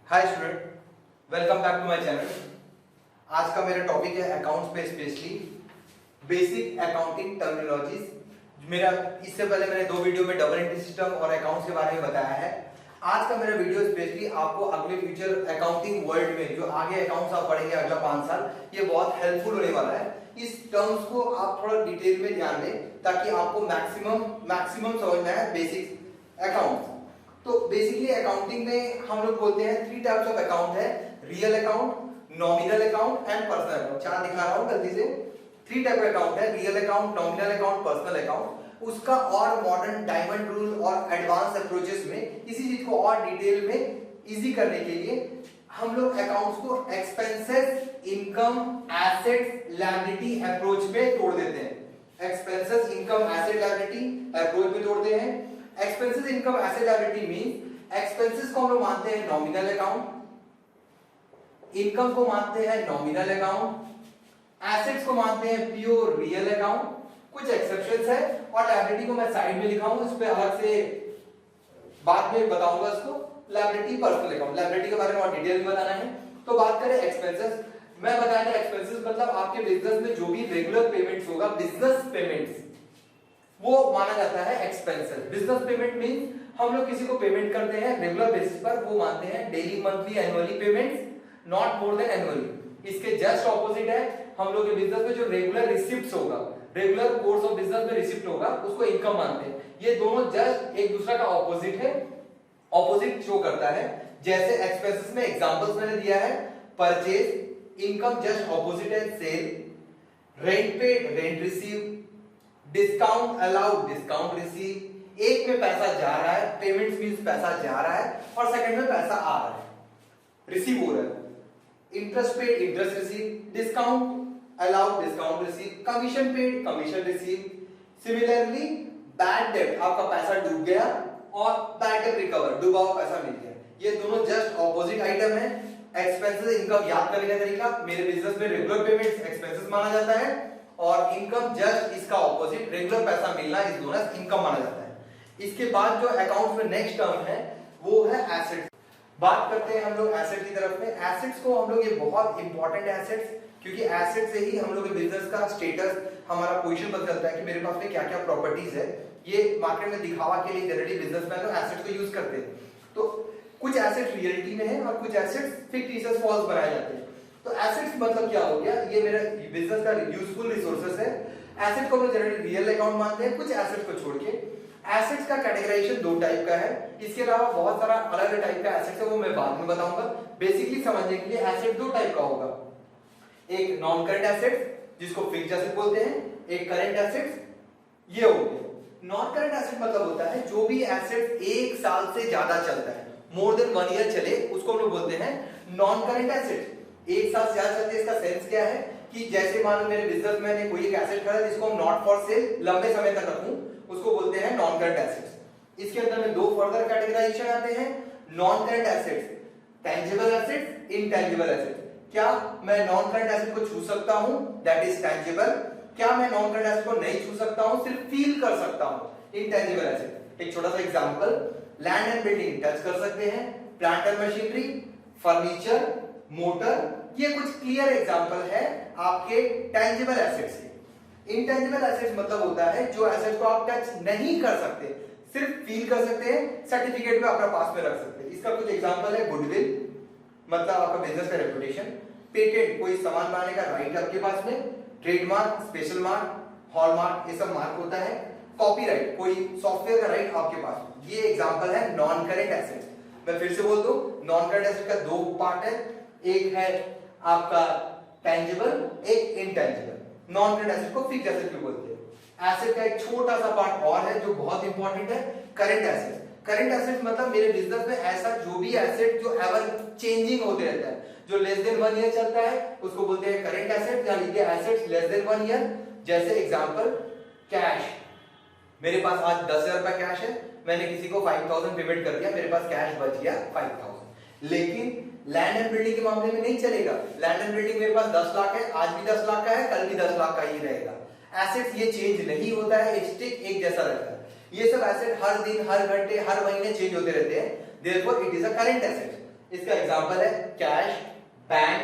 Hi student, welcome back to my channel. आज का मेरा टॉपिक है अकाउंट्स पे स्पेशली बेसिक अकाउंटिंग टर्मिनोलॉजीज। मेरा इससे पहले मैंने दो वीडियो में डबल एंट्री सिस्टम और अकाउंट्स के बारे में बताया है। आज का मेरा वीडियो स्पेशली आपको अगले फ्यूचर अकाउंटिंग वर्ल्ड में जो आगे अकाउंट्स आप पढ़ेंगे अगला 5 साल, ये बहुत हेल्पफुल होने वाला है। इस टर्म्स को आप थोड़ा डिटेल में ध्यान दें ताकि आपको मैक्सिमम समझ में आए बेसिक अकाउंट्स। तो बेसिकली अकाउंटिंग में हम लोग बोलते हैं 3 टाइप्स ऑफ अकाउंट है, real account, nominal account and personal account. चार दिखा रहा हूं गलती से। 3 टाइप का अकाउंट है, real account, nominal account, personal account. उसका और मॉडर्न डायमंड रूल और एडवांस अप्रोचेस में इसी चीज को और डिटेल में इजी करने के लिए हम लोग अकाउंट्स को expenses, income, assets, liability approach में तोड़ देते हैं। Expenses, income, asset, liability approach में तोड़ते हैं। Expenses, income, asset, liability means expenses को हम लोग मानते हैं नॉमिनल अकाउंट, इनकम को मानते हैं नॉमिनल अकाउंट, एसेट्स को मानते हैं प्योर रियल अकाउंट। कुछ एक्सेप्शंस है और लायबिलिटी को मैं साइड में लिखा हूं, इस पे अलग से बाद में बताऊंगा इसको। लायबिलिटी, पर्सनल अकाउंट, लायबिलिटी के बारे में और डिटेल में बताना है। तो बात करें एक्सपेंसेस, मैं बताया एक्सपेंसेस मतलब आपके बिजनेस में जो भी रेगुलर पेमेंट्स होगा, बिजनेस पेमेंट्स, वो माना जाता है एक्सपेंसेस। बिजनेस पेमेंट मींस हम लोग किसी को पेमेंट करते हैं रेगुलर बेसिस पर, वो मानते हैं daily, monthly, annually payments, not more than annually. इसके जस्ट ऑपोजिट है, हम लोग के बिजनेस में जो रेगुलर रिसिप्ट्स होगा, रेगुलर कोर्स ऑफ बिजनेस में रिसिप्ट होगा, उसको इनकम मानते हैं। ये दोनों जस्ट एक दूसरे का ऑपोजिट है, ऑपोजिट शो करता है। जैसे एक्सपेंसेस में एग्जांपल्स मैंने दिया है, परचेज, इनकम जस्ट ऑपोजिट है sale, rent paid, rent receive, discount allowed, discount receive. एक में पैसा जा रहा है, पेमेंट्स मींस पैसा जा रहा है, और सेकंड में पैसा आ रहा है, रिसीव हो रहा है। Interest paid, interest receive, discount allowed, discount receive, commission paid, commission receive. Similarly bad debt, आपका पैसा डूब गया और बैड डेट रिकवर, डूबा हुआ पैसा मिल गया। ये दोनों जस्ट ऑपोजिट आइटम है। एक्सपेंसेस, इनकम याद करने का तरीका, मेरे बिजनेस में रेगुलर पेमेंट्स एक्सपेंसेस माना जाता है और इनकम जस्ट इसका ऑपोजिट, रेगुलर पैसा मिलना, इस दोनों इनकम माना जाता है। इसके बाद जो अकाउंट में नेक्स्ट टर्म है वो है एसेट्स। बात करते हैं हम लोग एसेट की तरफ में। एसेट्स को हम लोग, ये बहुत इंपॉर्टेंट एसेट्स, क्योंकि एसेट से ही हम लोग के बिजनेस का स्टेटस, हमारा पोजीशन पता चलता है कि मेरे पास में क्या क्या प्रॉपर्टीज है। ये मार्केट में दिखावा के लिए जनरली बिजनेसमैन लोग एसेट्स को यूज करते हैं। तो कुछ एसेट्स रियलिटी में है और कुछ एसेट्स फिक्टिशियस फॉल्स बनाए जाते हैं। तो एसेट्स मतलब क्या हो गया, ये मेरा बिजनेस का यूजफुल रिसोर्सेज है। एसेट को हम जनरली रियल अकाउंट मानते हैं, कुछ एसेट्स को छोड़ के। एसेट्स का कैटेगराइजेशन 2 टाइप का है, इसके अलावा बहुत सारा अलग अलग टाइप का एसेट्स है, वो मैं बाद में बताऊंगा। बेसिकली समझने के लिए एसेट 2 टाइप का होगा, एक नॉन करंट एसेट्स जिसको फिक्स्ड एसेट बोलते हैं, एक करंट एसेट्स, ये हो गए। नॉन करंट एसेट मतलब होता है जो भी एसेट 1 साल से ज्यादा चलता है, मोर देन 1 ईयर चले, उसको हम लोग बोलते हैं नॉन करंट एसेट। 1 साल से ज्यादा चलते, इसका सेंस क्या है कि जैसे मान लो मेरे बिजनेसमैन ने कोई एक एसेट खरीदा जिसको हम नॉट फॉर सेल, लंबे समय तक रखूं, उसको बोलते हैं नॉन करंट एसेट्स। इसके अंदर में 2 फर्दर कैटेगराइजेशन आते हैं, non current assets, tangible assets, intangible assets. क्या मैं नॉन करंट एसेट को छू सकता हूं, दैट इज टेंजिबल। क्या मैं नॉन करंट एसेट को नहीं छू सकता हूं, सिर्फ फील कर सकता हूं, इनटेंजिबल एसेट। एक छोटा सा example, land and building touch कर सकते हैं, plant and machinery, furniture, motor, ये कुछ क्लियर एग्जांपल है आपके टेंजिबल एसेट्स के। इनटेंजिबल एसेट्स मतलब होता है जो एसेट को आप टच नहीं कर सकते, सिर्फ फील कर सकते हैं, सर्टिफिकेट में अपना पास में रख सकते हैं। इसका कुछ एग्जांपल है गुडविल, मतलब आपका बिजनेस का रेपुटेशन, पेटेंट, कोई सामान बनाने का राइट आपके पास में, ट्रेडमार्क, स्पेशल मार्क, हॉलमार्क, ये सब मार्क होता है, कॉपीराइट, कोई सॉफ्टवेयर का राइट आपके पास। ये एग्जांपल है नॉन करंट एसेट्स। मैं फिर से बोल दूं, नॉन करंट एसेट का 2 पार्ट है, एक है आपका टेंजिबल, एक इनटेंजिबल। नॉन करंट एसेट को फिक्स्ड एसेट भी बोलते हैं। एसेट का एक छोटा सा पार्ट और है जो बहुत इंपॉर्टेंट है, करंट एसेट। करंट एसेट मतलब मेरे बिजनेस में ऐसा जो भी एसेट जो एवर चेंजिंग होते रहता है, जो लेस देन 1 ईयर चलता है, उसको बोलते हैं करंट एसेट, यानी कि एसेट्स लेस देन 1 ईयर। जैसे एग्जांपल, कैश, मेरे पास आज 10,000 रुपए कैश है, मैंने किसी को 5,000 पेमेंट कर दिया, मेरे पास कैश बच गया 5,000। लेकिन लैंड एंड बिल्डिंग के मामले में नहीं चलेगा। लैंड एंड बिल्डिंग मेरे पास 10 लाख है, आज भी 10 लाख का है, कल भी 10 लाख का ही रहेगा। एसेट्स ये चेंज नहीं होता है, स्टिक एक जैसा रहता है। ये सब एसेट हर दिन, हर घंटे, हर महीने चेंज होते रहते हैं, therefore it is a current asset. इसका एग्जांपल है कैश, बैंक,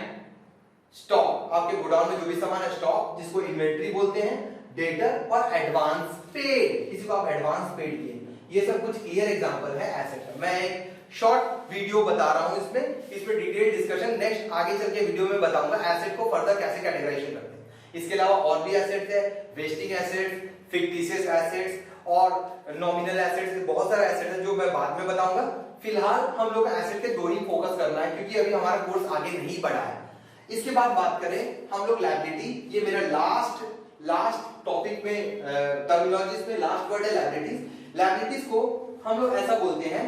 स्टॉक। आपके गोडाउन में जो भी सामान है स्टॉक, जिसको इन्वेंट्री बोलते हैं, डेटर और एडवांस पेड, किसी को आप एडवांस पेड किए, ये सब कुछ क्लियर एग्जांपल है एसेट का। मैं एक शॉर्ट वीडियो बता रहा हूं इसमें डिटेल डिस्कशन नेक्स्ट आगे चल के वीडियो में बताऊंगा एसेट को फर्दर कैसे कैटेगराइजेशन करते हैं। इसके अलावा और भी एसेट्स है, वेस्टिंग एसेट्स, फिक्टिशियस एसेट्स और नॉमिनल एसेट्स, बहुत सारे एसेट्स हैं जो मैं बाद में बताऊंगा। फिलहाल हम लोग एसेट के दो ही फोकस करना है क्योंकि अभी हमारा कोर्स आगे नहीं बढ़ा है। इसके बाद बात करें हम लोग लायबिलिटी, ये मेरा लास्ट टॉपिक में टर्मिनोलॉजीज में लास्ट वर्ड है लायबिलिटीज। लायबिलिटीज को हम लोग ऐसा बोलते हैं,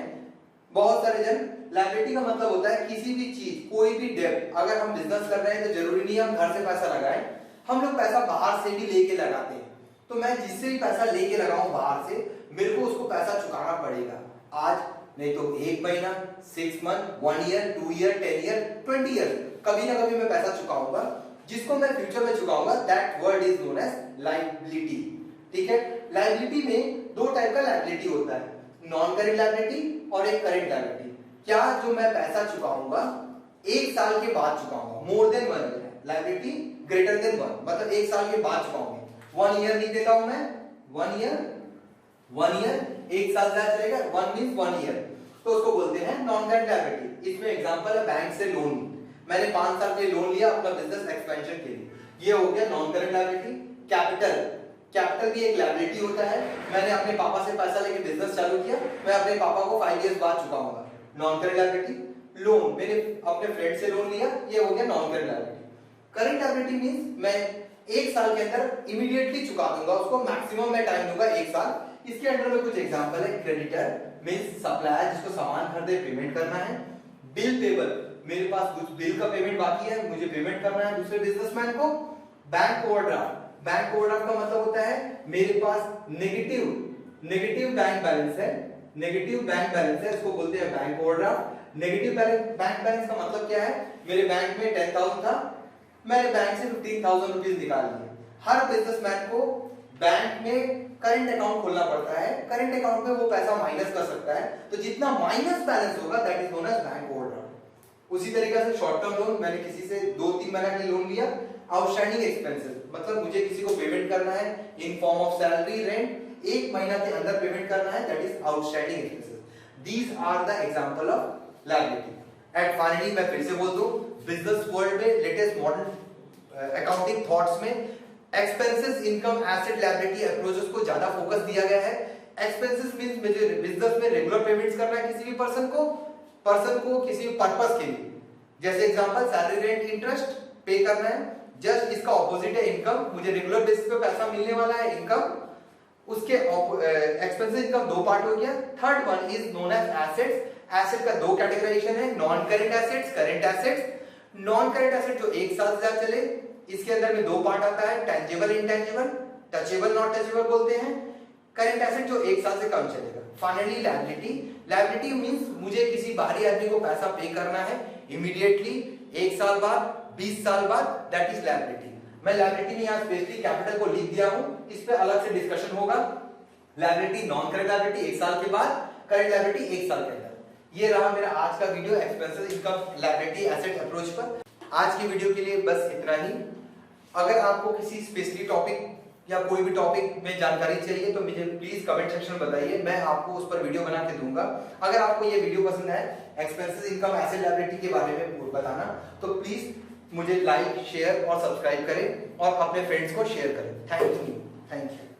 बहुत सारे जन, लायबिलिटी का मतलब होता है किसी भी चीज, कोई भी डेब्ट, अगर हम बिजनेस कर रहे हैं तो जरूरी नहीं हम घर से पैसा लगाएं, हम लोग पैसा बाहर से भी लेके लगाते हैं। तो मैं जिससे भी पैसा लेके लगाऊं बाहर से, मेरे को उसको पैसा चुकाना पड़ेगा, आज नहीं तो 1 महीना, 6 month, 1 year, 2 year, 10 year, 20 year, कभी ना कभी मैं पैसा चुकाऊंगा, जिसको मैं फ्यूचर में चुकाऊंगा। That word is known as liability. ठीक है, लायबिलिटी में दो टाइप का लायबिलिटी होता है, नॉन करेंट लायबिलिटी और एक करेंट लायबिलिटी। क्या जो मैं पैसा चुकाऊंगा 1 साल के बाद चुकाऊंगा, more than 1 year, liability greater than 1, मतलब 1 साल के बाद चुकाऊंगा। 1 ईयर नहीं देता हूं मैं, 1 ईयर 1 साल का चलेगा, 1 मींस 1 ईयर, तो उसको बोलते हैं नॉन करेंट लायबिलिटी। इसमें एग्जांपल है बैंक से लोन, मैंने 5 साल के लोन लिया अपना बिजनेस एक्सपेंशन के लिए, ये हो गया नॉन करेंट लायबिलिटी। कैपिटल भी एक लायबिलिटी होता है, मैंने अपने पापा से पैसा लेके बिजनेस चालू किया, मैं अपने पापा को 5 इयर्स बाद चुकाऊंगा, नॉन करेंट लायबिलिटी। लोन, मैंने अपने फ्रेंड से लोन लिया, ये हो गया non current liability. Current liability means मैं 1 साल के अंदर इमीडिएटली चुका दूंगा उसको, मैक्सिमम मैं टाइम दूंगा 1 साल। इसके अंडर में कुछ एग्जांपल है, क्रेडिटर मींस सप्लायर जिसको सामान खरीदे पेमेंट करना है, बिल पेबल, मेरे पास कुछ बिल का पेमेंट बाकी है, मुझे पेमेंट करना है दूसरे बिजनेसमैन को। बैंक ओवरड्राफ्ट का मतलब होता है मेरे पास नेगेटिव बैंक बैलेंस है, इसको बोलते हैं bank overdraft. Negative bank balance का मतलब क्या है, मेरे बैंक में 10,000 था, मैंने बैंक से 15,000 रुपीस निकाल लिए। हर बिजनेसमैन को बैंक में करंट अकाउंट खोलना पड़ता है, करंट अकाउंट में वो पैसा माइनस कर सकता है, तो जितना माइनस बैलेंस होगा that is known as bank overdraft. उसी तरीके से शॉर्ट टर्म लोन, मैंने किसी से 2-3 महीने के लिए लोन लिया, आउटस्टैंडिंग एक्सपेंसेस, मतलब मुझे किसी को पेमेंट करना है in form of salary, rent, 1 महीना के अंदर पेमेंट करना है, that is outstanding expenses. These are the example of liability. And finally मैं फिर से बोल दूं, बिजनेस वर्ल्ड में लेटेस्ट मॉडर्न अकाउंटिंग थॉट्स में expenses, income, asset, liability approaches को ज्यादा फोकस दिया गया है। एक्सपेंसेस मींस मुझे बिजनेस में रेगुलर पेमेंट्स करना है किसी भी पर्सन को किसी पर्पस के लिए, जैसे एग्जांपल सैलरी, रेंट, इंटरेस्ट पे करना है। जस्ट इसका ऑपोजिट है इनकम, मुझे रेगुलर बेसिस पे पैसा मिलने वाला है, इनकम। उसके एक्सपेंसेस इनकम 2 पार्ट हो गया। Third one is known as assets. Asset का 2 कैटेगराइजेशन है, non current assets, current assets. Non current asset जो 1 साल से ज्यादा चले, इसके अंदर में 2 पार्ट आता है, tangible, intangible, touchable, not touchable बोलते हैं। करेंट एसेट जो 1 साल से कम चलेगा। फाइनली लायबिलिटी मींस मुझे किसी बाहरी आदमी को पैसा पे करना है इमीडिएटली, 1 साल बाद, 20 साल बाद, दैट इज लायबिलिटी। मैं लायबिलिटी में यहाँ स्पेशली कैपिटल को लिख दिया हूं, इस पे अलग से डिस्कशन होगा। लायबिलिटी, नॉन करेंट लायबिलिटी 1 साल के बाद, करेंट लायबिलिटी 1 साल के अंदर। ये रहा मेरा आज का video expenses, income, liability, asset approach पर। आज की वीडियो के लिए बस इतना ही। अगर आपको किसी स्पेशली टॉपिक या कोई भी टॉपिक में जानकारी चाहिए तो मुझे प्लीज कमेंट सेक्शन में बताइए, मैं आपको उस पर वीडियो बना के दूंगा। अगर आपको ये वीडियो पसंद है एक्सपेंसेस, इनकम, एसेट, लायबिलिटी के बारे में बताना, तो प्लीज मुझे लाइक, शेयर और सब्सक्राइब करें और अपने फ्रेंड्स को शेयर करें। Thank you.